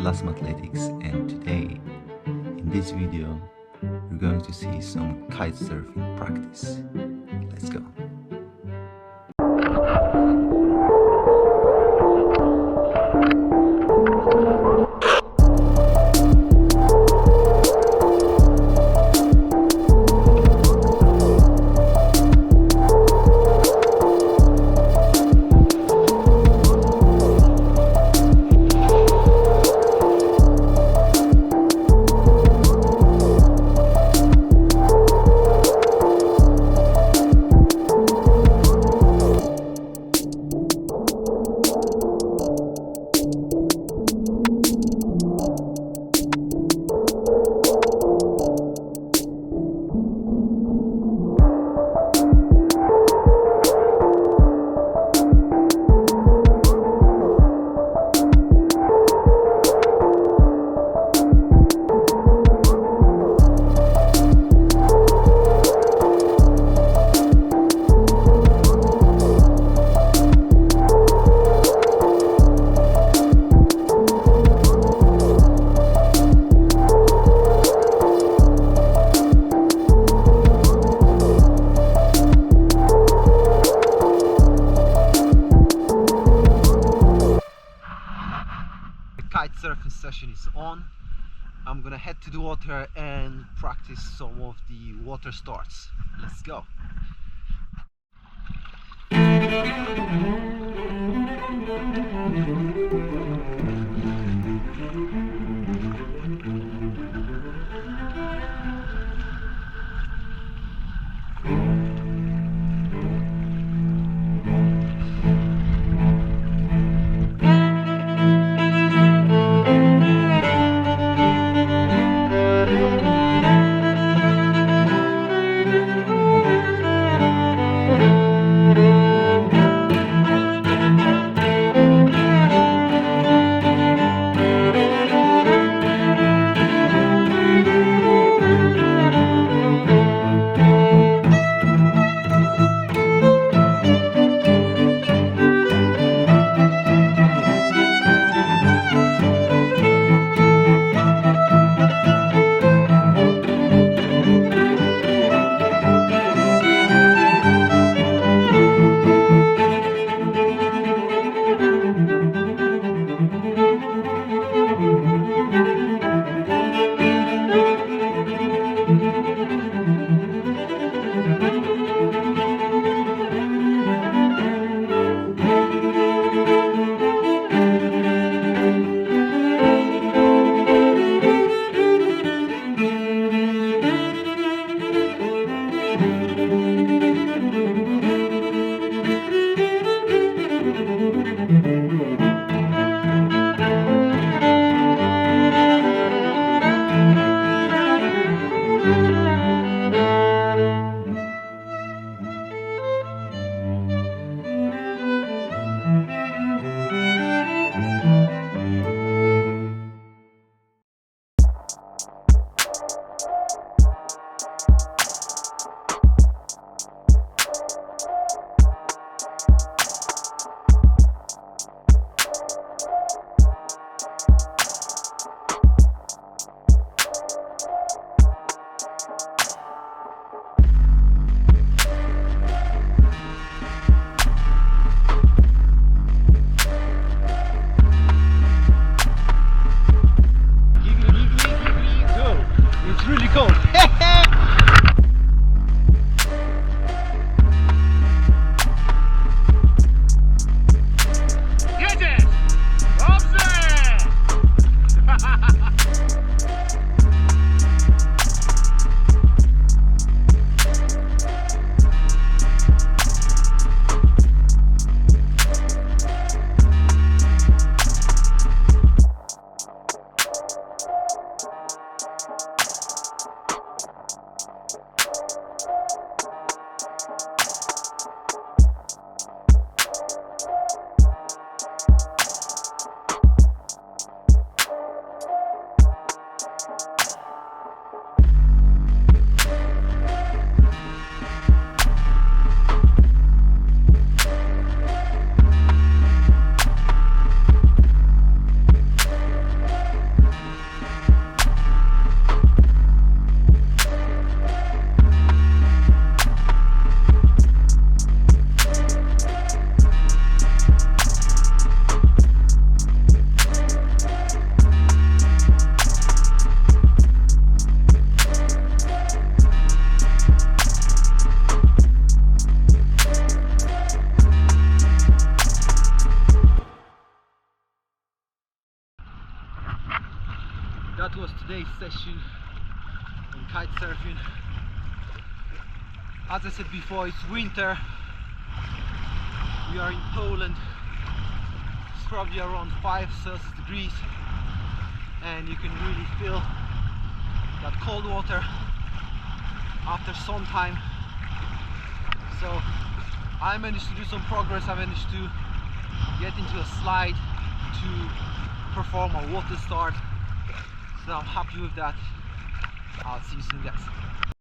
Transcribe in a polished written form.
Atlas Athletics, and today in this video we're going to see some kite surfing practice. Let's go. Kite surfing session is on. I'm gonna head to the water and practice some of the water starts. Let's go. It's really cold. Get it! Up there! session on kite surfing. As I said before, it's winter. We are in Poland. It's probably around 5 Celsius degrees, and you can really feel that cold water after some time. So I managed to do some progress. I managed to get into a slide to perform a water start, so I'm happy with that. I'll see you soon, guys.